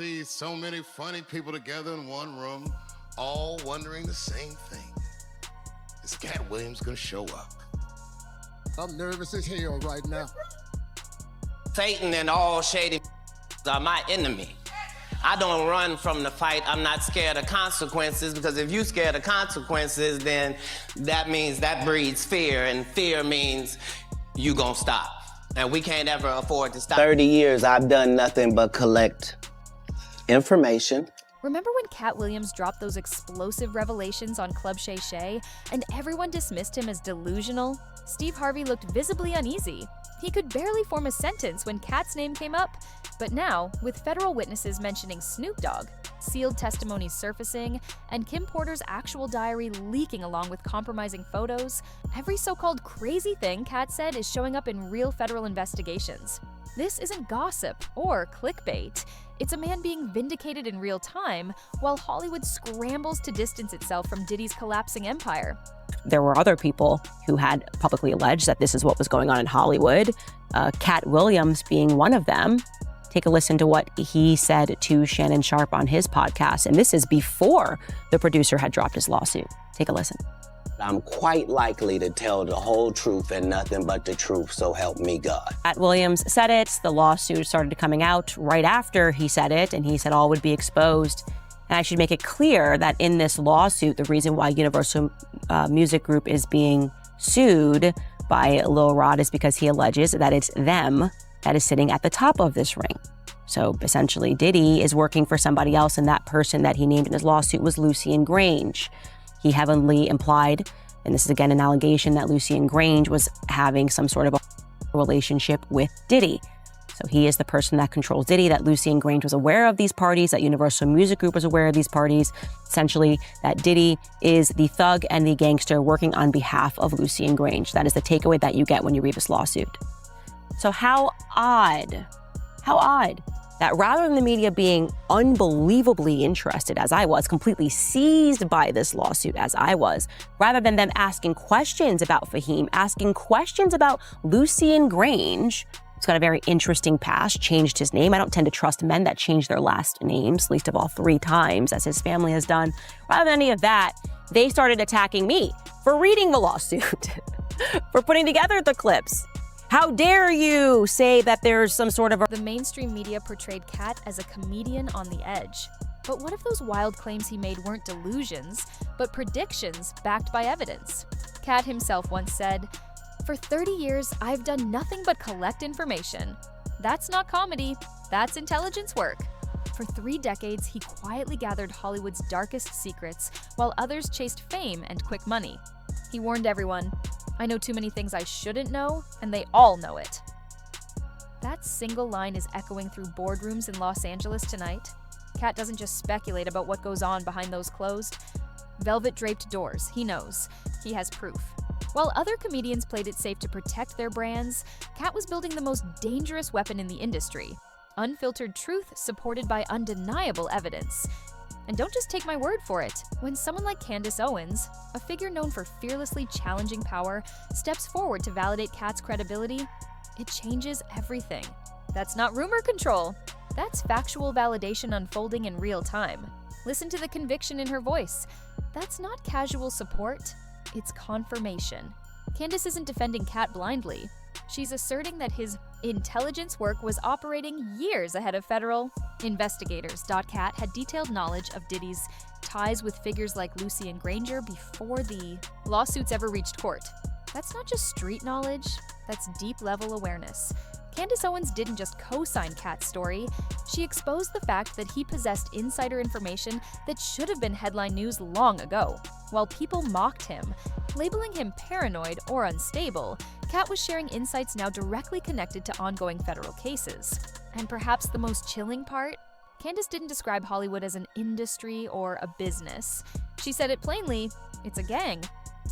see so many funny people together in one room, all wondering the same thing. Is Katt Williams gonna show up? I'm nervous as hell right now. Satan and all shady are my enemy. I don't run from the fight. I'm not scared of consequences, because if you're scared of consequences, then that means that breeds fear, and fear means you gonna stop. And we can't ever afford to stop. 30 years, I've done nothing but collect information. Remember when Katt Williams dropped those explosive revelations on Club Shay Shay and everyone dismissed him as delusional? Steve Harvey looked visibly uneasy. He could barely form a sentence when Katt's name came up. But now, with federal witnesses mentioning Snoop Dogg, sealed testimonies surfacing, and Kim Porter's actual diary leaking along with compromising photos, every so-called crazy thing Katt said is showing up in real federal investigations. This isn't gossip or clickbait. It's a man being vindicated in real time while Hollywood scrambles to distance itself from Diddy's collapsing empire. There were other people who had publicly alleged that this is what was going on in Hollywood, Katt Williams being one of them. Take a listen to what he said to Shannon Sharpe on his podcast, and this is before the producer had dropped his lawsuit. Take a listen. I'm quite likely to tell the whole truth and nothing but the truth, so help me God. Katt Williams said it. The lawsuit started coming out right after he said it, and he said all would be exposed. And I should make it clear that in this lawsuit, the reason why Universal Music Group is being sued by Lil Rod is because he alleges that it's them that is sitting at the top of this ring. So essentially, Diddy is working for somebody else, and that person that he named in his lawsuit was Lucien Grange. He heavily implied, and this is again an allegation, that Lucien Grange was having some sort of a relationship with Diddy. So he is the person that controls Diddy, that Lucien Grange was aware of these parties, that Universal Music Group was aware of these parties. Essentially, that Diddy is the thug and the gangster working on behalf of Lucien Grange. That is the takeaway that you get when you read this lawsuit. So how odd that rather than the media being unbelievably interested, as I was, completely seized by this lawsuit, as I was, rather than them asking questions about Fahim, asking questions about Lucien Grange, who's got a very interesting past, changed his name. I don't tend to trust men that change their last names, least of all 3 times, as his family has done. Rather than any of that, they started attacking me for reading the lawsuit, for putting together the clips. How dare you say that there's some sort of The mainstream media portrayed Katt as a comedian on the edge. But what if those wild claims he made weren't delusions, but predictions backed by evidence? Katt himself once said, "For 30 years, I've done nothing but collect information. That's not comedy, that's intelligence work." For 3 decades, he quietly gathered Hollywood's darkest secrets, while others chased fame and quick money. He warned everyone, "I know too many things I shouldn't know, and they all know it." That single line is echoing through boardrooms in Los Angeles tonight. Katt doesn't just speculate about what goes on behind those closed, velvet-draped doors. He knows. He has proof. While other comedians played it safe to protect their brands, Katt was building the most dangerous weapon in the industry: unfiltered truth supported by undeniable evidence. And don't just take my word for it. When someone like Candace Owens, a figure known for fearlessly challenging power, steps forward to validate Katt's credibility, it changes everything. That's not rumor control. That's factual validation unfolding in real time. Listen to the conviction in her voice. That's not casual support, it's confirmation. Candace isn't defending Katt blindly. She's asserting that his intelligence work was operating years ahead of federal investigators. Katt had detailed knowledge of Diddy's ties with figures like Lucien Granger before the lawsuits ever reached court. That's not just street knowledge, that's deep-level awareness. Candace Owens didn't just co-sign Katt's story, she exposed the fact that he possessed insider information that should have been headline news long ago. While people mocked him, labeling him paranoid or unstable, Katt was sharing insights now directly connected to ongoing federal cases. And perhaps the most chilling part? Candace didn't describe Hollywood as an industry or a business. She said it plainly, it's a gang.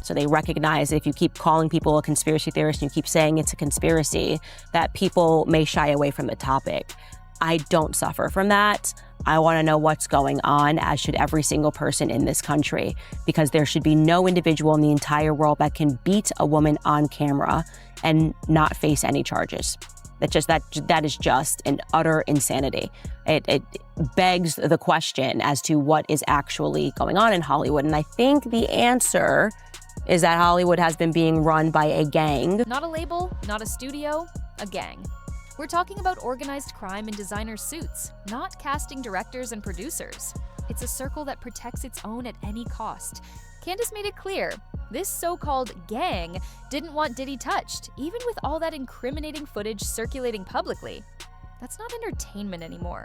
So they recognize if you keep calling people a conspiracy theorist and you keep saying it's a conspiracy, that people may shy away from the topic. I don't suffer from that. I want to know what's going on, as should every single person in this country, because there should be no individual in the entire world that can beat a woman on camera and not face any charges. That is just an utter insanity. It begs the question as to what is actually going on in Hollywood. And I think the answer is that Hollywood has been being run by a gang. Not a label, not a studio, a gang. We're talking about organized crime in designer suits, not casting directors and producers. It's a circle that protects its own at any cost. Candace made it clear, this so-called gang didn't want Diddy touched, even with all that incriminating footage circulating publicly. That's not entertainment anymore.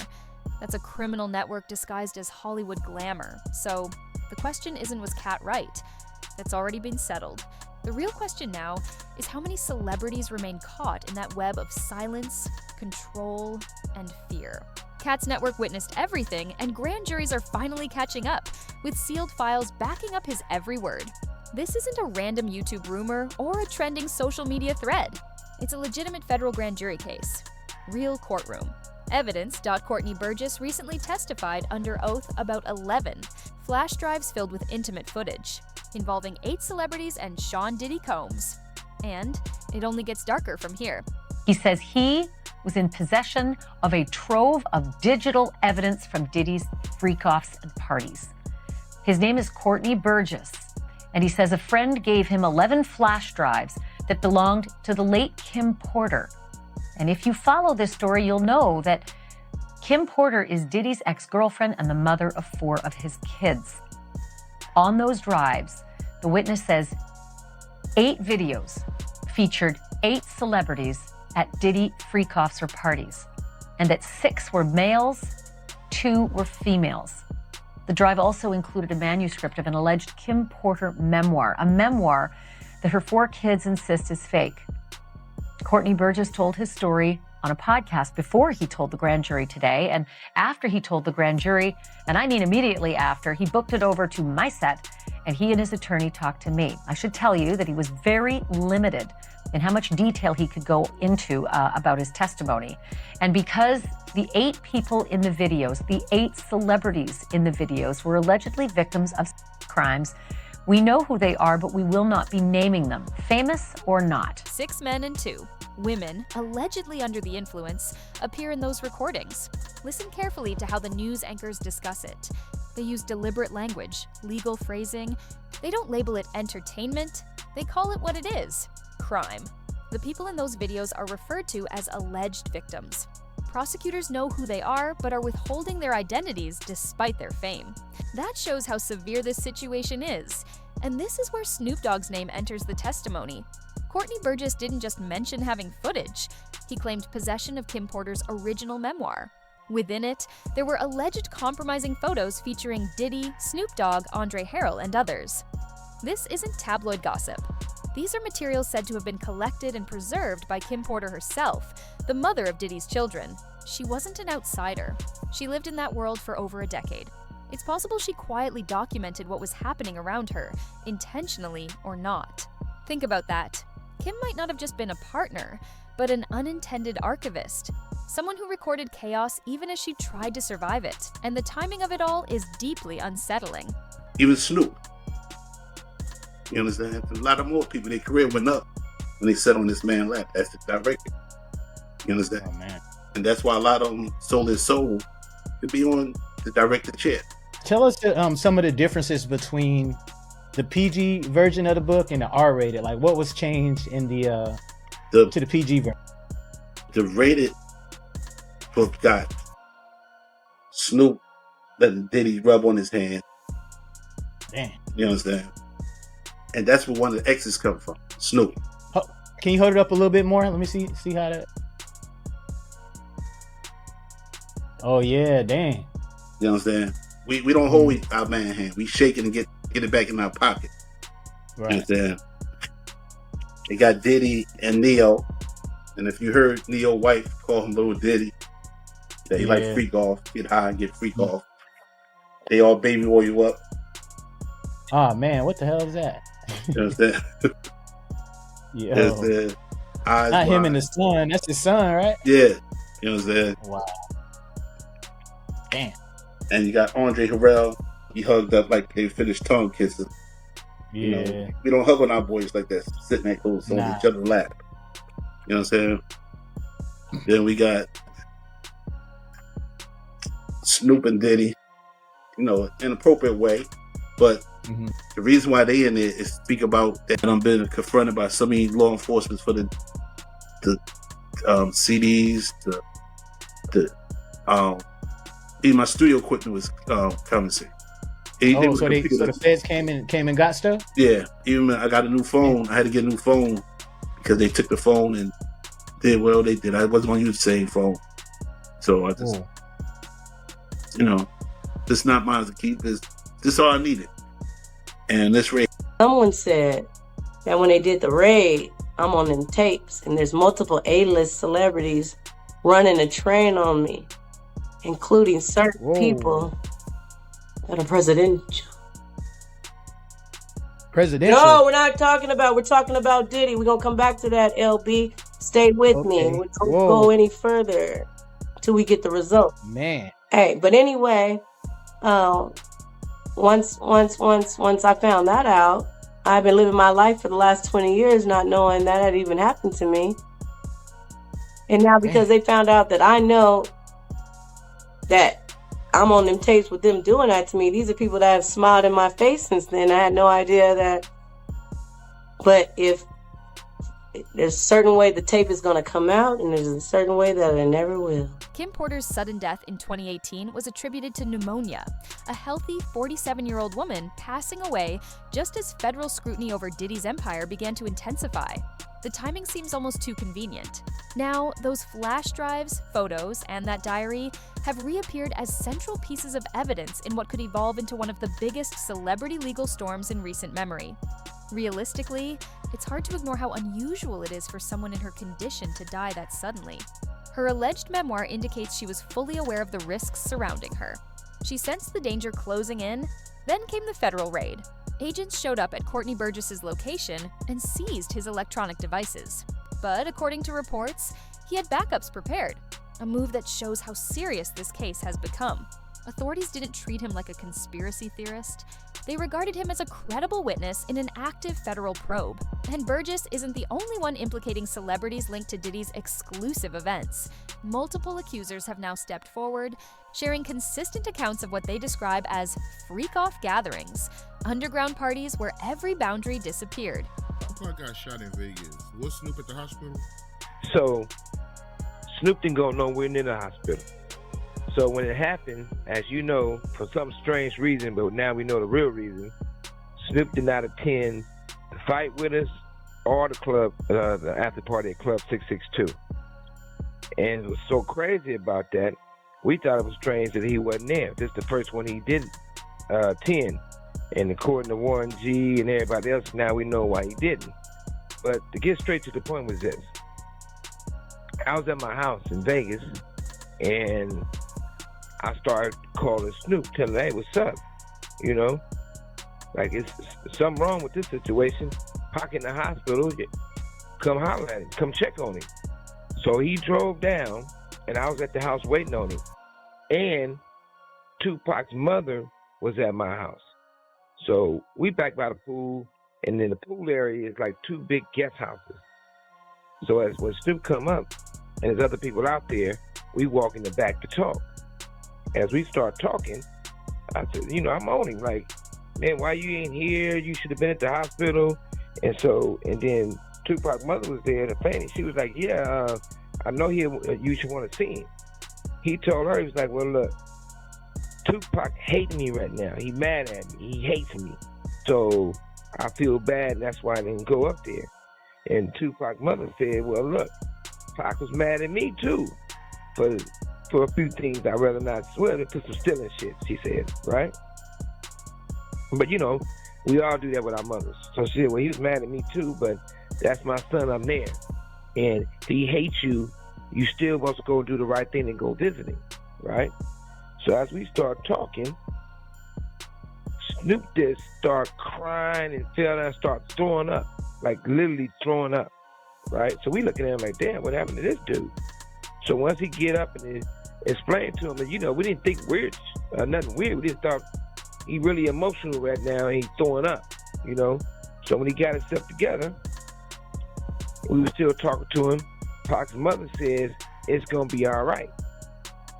That's a criminal network disguised as Hollywood glamour. So the question isn't, was Katt right? That's already been settled. The real question now is how many celebrities remain caught in that web of silence, control, and fear. Katt's network witnessed everything, and grand juries are finally catching up, with sealed files backing up his every word. This isn't a random YouTube rumor or a trending social media thread. It's a legitimate federal grand jury case. Real courtroom. Evidence. Courtney Burgess recently testified under oath about 11 flash drives filled with intimate footage, involving 8 celebrities and Sean Diddy Combs. And it only gets darker from here. He says he was in possession of a trove of digital evidence from Diddy's freak-offs and parties. His name is Courtney Burgess, and he says a friend gave him 11 flash drives that belonged to the late Kim Porter. And if you follow this story, you'll know that Kim Porter is Diddy's ex-girlfriend and the mother of 4 of his kids. On those drives, the witness says 8 videos featured 8 celebrities at Diddy freak-offs or parties, and that 6 were males, 2 were females. The drive also included a manuscript of an alleged Kim Porter memoir, a memoir that her 4 kids insist is fake. Courtney Burgess told his story on a podcast before he told the grand jury today, and after he told the grand jury, and I mean immediately after, he booked it over to my set, and he and his attorney talked to me. I should tell you that he was very limited in how much detail he could go into about his testimony. And because the 8 people in the videos, the 8 celebrities in the videos were allegedly victims of crimes, we know who they are, but we will not be naming them, famous or not. 6 men and 2 women, allegedly under the influence, appear in those recordings. Listen carefully to how the news anchors discuss it. They use deliberate language, legal phrasing. They don't label it entertainment. They call it what it is: crime. The people in those videos are referred to as alleged victims. Prosecutors know who they are, but are withholding their identities despite their fame. That shows how severe this situation is. And this is where Snoop Dogg's name enters the testimony. Courtney Burgess didn't just mention having footage. He claimed possession of Kim Porter's original memoir. Within it, there were alleged compromising photos featuring Diddy, Snoop Dogg, Andre Harrell, and others. This isn't tabloid gossip. These are materials said to have been collected and preserved by Kim Porter herself, the mother of Diddy's children. She wasn't an outsider. She lived in that world for over a decade. It's possible she quietly documented what was happening around her, intentionally or not. Think about that. Kim might not have just been a partner, but an unintended archivist. Someone who recorded chaos even as she tried to survive it. And the timing of it all is deeply unsettling. Even Snoop. You understand? A lot of more people, their career went up when they sat on this man's lap as the director. You understand? Oh, man. And that's why a lot of them sold their soul to be on the director chair. Tell us some of the differences between the PG version of the book and the R-rated. Like, what was changed in to the PG version? The rated book got Snoop letting Diddy rub on his hand. Damn. You understand? And that's where one of the X's come from. Snoop. Can you hold it up a little bit more? Let me see how that. Oh yeah, dang. You understand? We don't hold our man hand. We shake it and get it back in our pocket. Right. You understand? They got Diddy and Neo. And if you heard Neo's wife call him Little Diddy, that he like freak off, get high and get freak off. They all baby oil you up. Oh man, what the hell is that? You understand? Yeah. Not him and his son. That's his son, right? Yeah. You know what I'm saying? Wow. Damn. And you got Andre Harrell. He hugged up like they finished tongue kissing. Yeah. You know, we don't hug on our boys like that, sitting that close on each other's lap. You know what I'm saying? Then we got Snoop and Diddy, in an appropriate way. But the reason why they in there is speak about that I'm being confronted by so many law enforcement for the CDs, even my studio equipment was confiscated. So the feds came and got stuff? Yeah, even I got a new phone. I had to get a new phone because they took the phone and did what they did. I wasn't going to use the same phone. So I just, this not mine to keep. This all I needed. And this raid. Someone said that when they did the raid, I'm on them tapes and there's multiple A-list celebrities running a train on me, including certain people that are presidential. No, we're not talking about, we're talking about Diddy. We're going to come back to that, LB. Stay with me. We don't go any further till we get the result. Man. Hey, but anyway, once I found that out, I've been living my life for the last 20 years not knowing that had even happened to me. And now because they found out that I know that I'm on them tapes with them doing that to me, these are people that have smiled in my face since then. I had no idea that. But if there's a certain way the tape is going to come out, and there's a certain way that it never will. Kim Porter's sudden death in 2018 was attributed to pneumonia, a healthy 47-year-old woman passing away just as federal scrutiny over Diddy's empire began to intensify. The timing seems almost too convenient. Now, those flash drives, photos, and that diary have reappeared as central pieces of evidence in what could evolve into one of the biggest celebrity legal storms in recent memory. Realistically, it's hard to ignore how unusual it is for someone in her condition to die that suddenly. Her alleged memoir indicates she was fully aware of the risks surrounding her. She sensed the danger closing in, then came the federal raid. Agents showed up at Courtney Burgess's location and seized his electronic devices. But according to reports, he had backups prepared, a move that shows how serious this case has become. Authorities didn't treat him like a conspiracy theorist. They regarded him as a credible witness in an active federal probe. And Burgess isn't the only one implicating celebrities linked to Diddy's exclusive events. Multiple accusers have now stepped forward, sharing consistent accounts of what they describe as freak-off gatherings, underground parties where every boundary disappeared. Tupac got shot in Vegas. Was Snoop at the hospital? So, Snoop didn't go nowhere near the hospital. So when it happened, as you know, for some strange reason, but now we know the real reason, Snoop did not attend the fight with us or the club, the after party at Club 662. And it was so crazy about that, we thought it was strange that he wasn't there. This is the first one he didn't attend. And according to Warren G and everybody else, now we know why he didn't. But to get straight to the point was this. I was at my house in Vegas, and I started calling Snoop, telling him, hey, what's up? You know, like it's something wrong with this situation. Pac in the hospital, come holler at him, come check on him. So he drove down, and I was at the house waiting on him. And Tupac's mother was at my house. So we back by the pool, and then the pool area is like two big guest houses. So as when Snoop come up, and there's other people out there, we walk in the back to talk. As we start talking, I said, I'm on him, like, man, why you ain't here? You should have been at the hospital. And then Tupac's mother was there, the fan, she was like, yeah, I know you should want to see him. He told her, he was like, well, look, Tupac hates me right now. He mad at me. He hates me. So I feel bad, and that's why I didn't go up there. And Tupac's mother said, well, look, Pac was mad at me too. For a few things I'd rather not swear to, put some stealing shit, she said, right? But we all do that with our mothers. So she said, well, he was mad at me too, but that's my son, I'm there. And if he hates you, you still want to go do the right thing and go visit him, right? So as we start talking, Snoop just start crying and fell down and start throwing up, like literally throwing up, right? So we looking at him like, damn, what happened to this dude? So once he get up and explain to him that, we didn't think nothing weird. We just thought he really emotional right now and he throwing up, So when he got himself together, we were still talking to him. Pac's mother says, it's gonna be all right.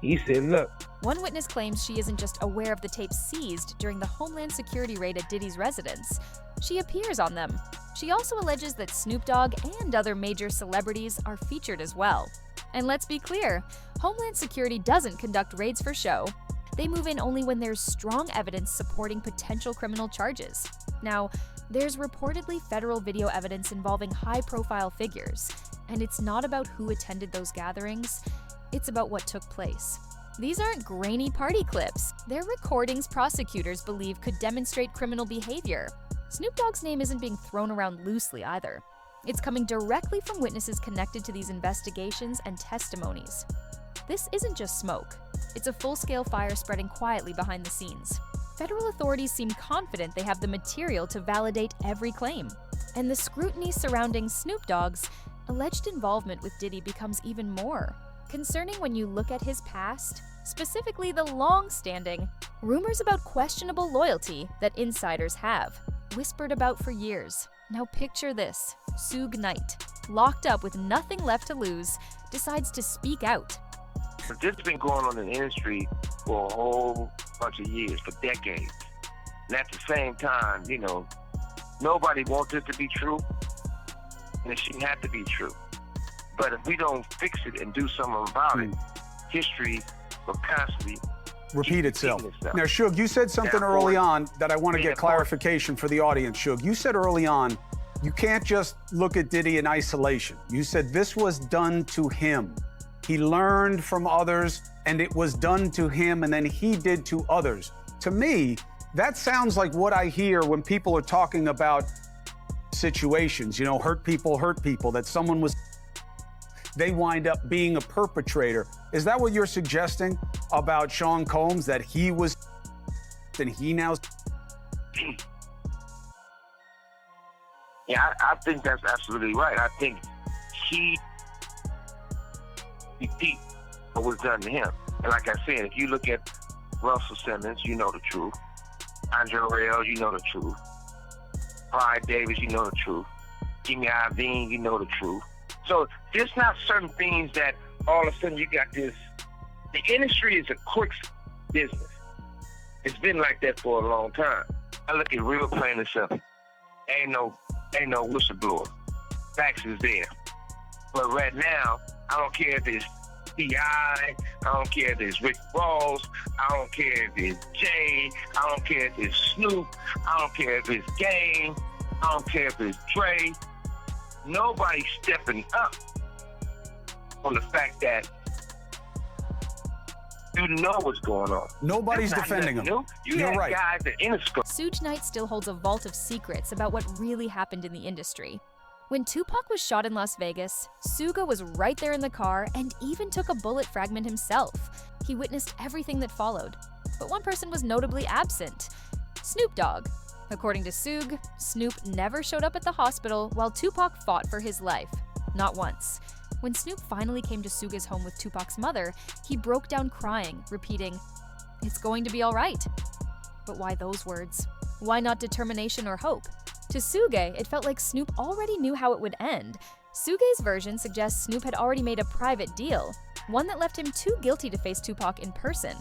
He said, look. One witness claims she isn't just aware of the tapes seized during the Homeland Security raid at Diddy's residence. She appears on them. She also alleges that Snoop Dogg and other major celebrities are featured as well. And let's be clear, Homeland Security doesn't conduct raids for show. They move in only when there's strong evidence supporting potential criminal charges. Now, there's reportedly federal video evidence involving high-profile figures, and it's not about who attended those gatherings, it's about what took place. These aren't grainy party clips. They're recordings prosecutors believe could demonstrate criminal behavior. Snoop Dogg's name isn't being thrown around loosely either. It's coming directly from witnesses connected to these investigations and testimonies. This isn't just smoke. It's a full-scale fire spreading quietly behind the scenes. Federal authorities seem confident they have the material to validate every claim. And the scrutiny surrounding Snoop Dogg's alleged involvement with Diddy becomes even more concerning when you look at his past, specifically the long-standing rumors about questionable loyalty that insiders have whispered about for years. Now picture this: Suge Knight, locked up with nothing left to lose, decides to speak out. This has been going on in the industry for a whole bunch of years, for decades. And at the same time, you know, nobody wants it to be true, and it shouldn't have to be true. But if we don't fix it and do something about it, history will constantly repeat itself. Now, Suge, you said something early on that I want to get clarification for the audience, Suge. You said early on, you can't just look at Diddy in isolation. You said this was done to him. He learned from others, and it was done to him, and then he did to others. To me, that sounds like what I hear when people are talking about situations, you know, hurt people, that someone was, they wind up being a perpetrator. Is that what you're suggesting about Sean Combs, that he was, and he now? Yeah, I think that's absolutely right. I think he repeat what was done to him. And like I said, if you look at Russell Simmons, you know the truth. Andre Rail, you know the truth. Clyde Davis, you know the truth. Jimmy Iovine, you know the truth. So there's not certain things that all of a sudden you got this. The industry is a quick business. It's been like that for a long time. I look at real plain and simple. Ain't no whistleblower. Facts is there. But right now, I don't care if it's T.I., I don't care if it's Rick Ross, I don't care if it's Jay, I don't care if it's Snoop, I don't care if it's Game, I don't care if it's Dre. Nobody's stepping up on the fact that you know what's going on. Nobody's defending him. You're right. Guys that in the scope. Suge Knight still holds a vault of secrets about what really happened in the industry. When Tupac was shot in Las Vegas, Suga was right there in the car and even took a bullet fragment himself. He witnessed everything that followed. But one person was notably absent: Snoop Dogg. According to Suge, Snoop never showed up at the hospital while Tupac fought for his life. Not once. When Snoop finally came to Suga's home with Tupac's mother, he broke down crying, repeating, "It's going to be all right." But why those words? Why not determination or hope? To Suge, it felt like Snoop already knew how it would end. Suge's version suggests Snoop had already made a private deal, one that left him too guilty to face Tupac in person.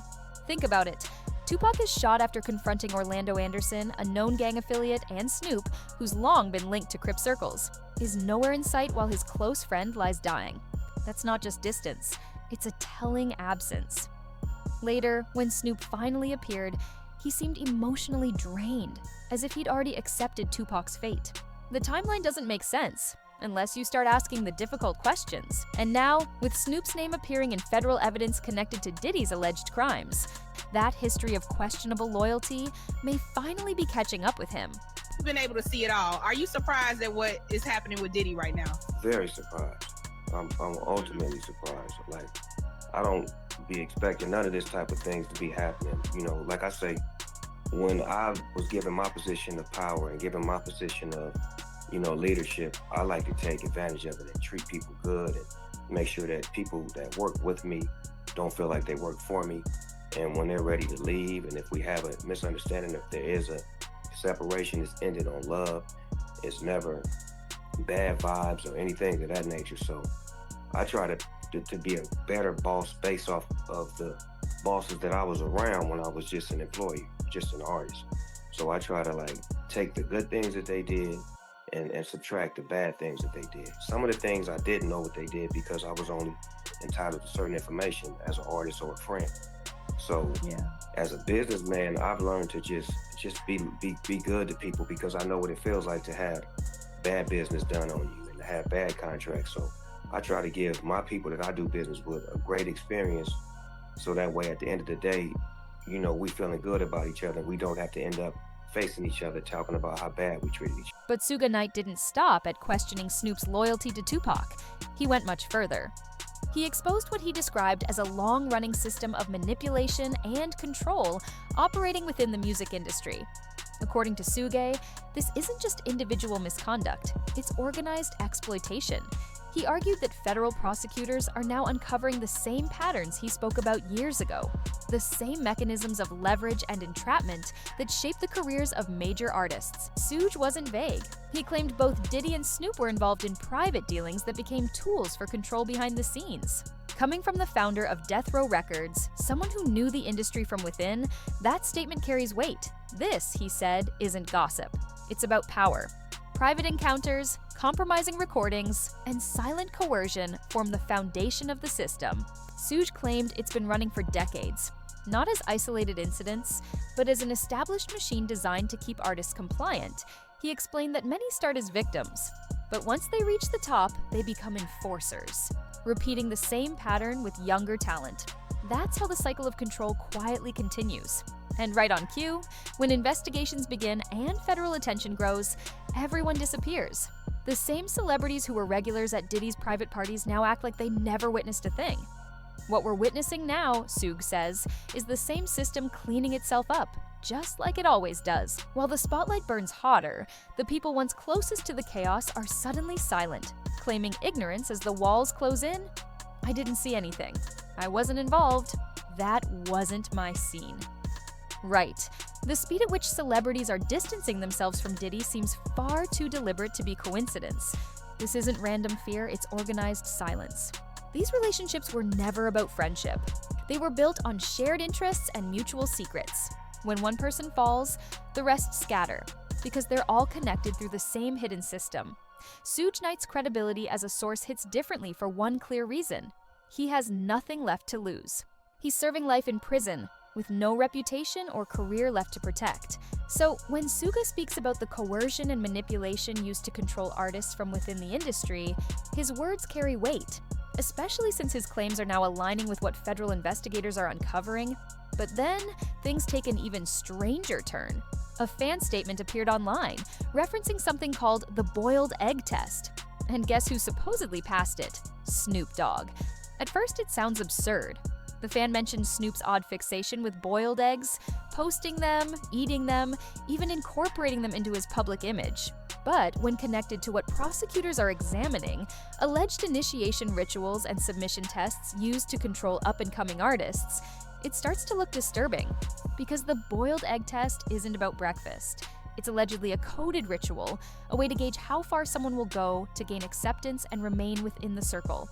Think about it. Tupac is shot after confronting Orlando Anderson, a known gang affiliate, and Snoop, who's long been linked to Crip circles, is nowhere in sight while his close friend lies dying. That's not just distance, it's a telling absence. Later, when Snoop finally appeared, he seemed emotionally drained, as if he'd already accepted Tupac's fate. The timeline doesn't make sense, unless you start asking the difficult questions. And now, with Snoop's name appearing in federal evidence connected to Diddy's alleged crimes, that history of questionable loyalty may finally be catching up with him. You've been able to see it all. Are you surprised at what is happening with Diddy right now? Very surprised. I'm ultimately surprised. Like, I don't be expecting none of this type of things to be happening. You know, like I say, when I was given my position of power and given my position of, you know, leadership, I like to take advantage of it and treat people good and make sure that people that work with me don't feel like they work for me. And when they're ready to leave, and if we have a misunderstanding, if there is a separation, it's ended on love. It's never bad vibes or anything of that nature. So I try to to be a better boss based off of the bosses that I was around when I was just an employee, just an artist. So I try to like take the good things that they did and subtract the bad things that they did. Some of the things I didn't know what they did because I was only entitled to certain information as an artist or a friend. So as a businessman, I've learned to just be good to people because I know what it feels like to have bad business done on you and to have bad contracts. So I try to give my people that I do business with a great experience, so that way at the end of the day, you know, we feeling good about each other. We don't have to end up facing each other, talking about how bad we treated each other. But Suge Knight didn't stop at questioning Snoop's loyalty to Tupac. He went much further. He exposed what he described as a long-running system of manipulation and control operating within the music industry. According to Suge, this isn't just individual misconduct, it's organized exploitation. He argued that federal prosecutors are now uncovering the same patterns he spoke about years ago, the same mechanisms of leverage and entrapment that shaped the careers of major artists. Suge wasn't vague. He claimed both Diddy and Snoop were involved in private dealings that became tools for control behind the scenes. Coming from the founder of Death Row Records, someone who knew the industry from within, that statement carries weight. This, he said, isn't gossip. It's about power. Private encounters, compromising recordings, and silent coercion form the foundation of the system. Suge claimed it's been running for decades, not as isolated incidents, but as an established machine designed to keep artists compliant. He explained that many start as victims, but once they reach the top, they become enforcers, repeating the same pattern with younger talent. That's how the cycle of control quietly continues. And right on cue, when investigations begin and federal attention grows, everyone disappears. The same celebrities who were regulars at Diddy's private parties now act like they never witnessed a thing. What we're witnessing now, Suge says, is the same system cleaning itself up, just like it always does. While the spotlight burns hotter, the people once closest to the chaos are suddenly silent, claiming ignorance as the walls close in. I didn't see anything. I wasn't involved. That wasn't my scene. Right. The speed at which celebrities are distancing themselves from Diddy seems far too deliberate to be coincidence. This isn't random fear, it's organized silence. These relationships were never about friendship. They were built on shared interests and mutual secrets. When one person falls, the rest scatter, because they're all connected through the same hidden system. Suge Knight's credibility as a source hits differently for one clear reason. He has nothing left to lose. He's serving life in prison, with no reputation or career left to protect. So when Suge speaks about the coercion and manipulation used to control artists from within the industry, his words carry weight, especially since his claims are now aligning with what federal investigators are uncovering. But then, things take an even stranger turn. A fan statement appeared online, referencing something called the boiled egg test. And guess who supposedly passed it? Snoop Dogg. At first, it sounds absurd. The fan mentioned Snoop's odd fixation with boiled eggs, posting them, eating them, even incorporating them into his public image. But when connected to what prosecutors are examining, alleged initiation rituals and submission tests used to control up-and-coming artists, it starts to look disturbing. Because the boiled egg test isn't about breakfast. It's allegedly a coded ritual, a way to gauge how far someone will go to gain acceptance and remain within the circle.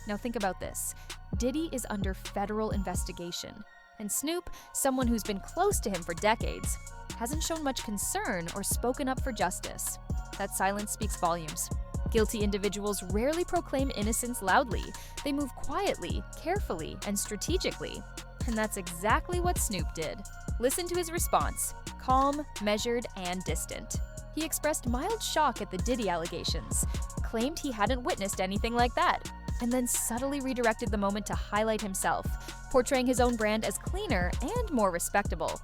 Now think about this. Diddy is under federal investigation, and Snoop, someone who's been close to him for decades, hasn't shown much concern or spoken up for justice. That silence speaks volumes. Guilty individuals rarely proclaim innocence loudly. They move quietly, carefully, and strategically. And that's exactly what Snoop did. Listen to his response: calm, measured, and distant. He expressed mild shock at the Diddy allegations, claimed he hadn't witnessed anything like that, and then subtly redirected the moment to highlight himself, portraying his own brand as cleaner and more respectable.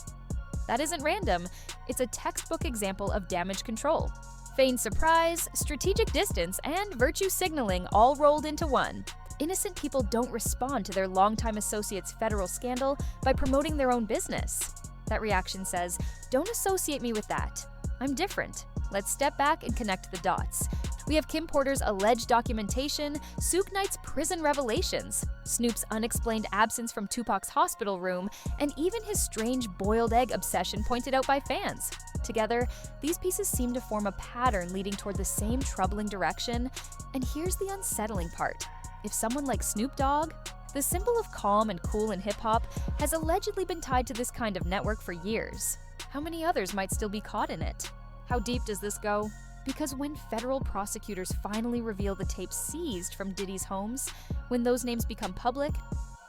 That isn't random, it's a textbook example of damage control. Feigned surprise, strategic distance, and virtue signaling all rolled into one. Innocent people don't respond to their longtime associate's federal scandal by promoting their own business. That reaction says, "Don't associate me with that. I'm different. Let's step back and connect the dots." We have Kim Porter's alleged documentation, Suge Knight's prison revelations, Snoop's unexplained absence from Tupac's hospital room, and even his strange boiled egg obsession pointed out by fans. Together, these pieces seem to form a pattern leading toward the same troubling direction. And here's the unsettling part. if someone like Snoop Dogg, the symbol of calm and cool in hip-hop, has allegedly been tied to this kind of network for years, how many others might still be caught in it? How deep does this go? Because when federal prosecutors finally reveal the tapes seized from Diddy's homes, when those names become public,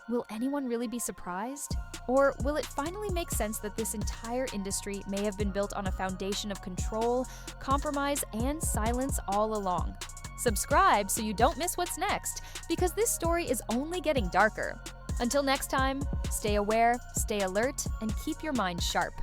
will anyone really be surprised? Or will it finally make sense that this entire industry may have been built on a foundation of control, compromise, and silence all along? Subscribe so you don't miss what's next, because this story is only getting darker. Until next time, stay aware, stay alert, and keep your mind sharp.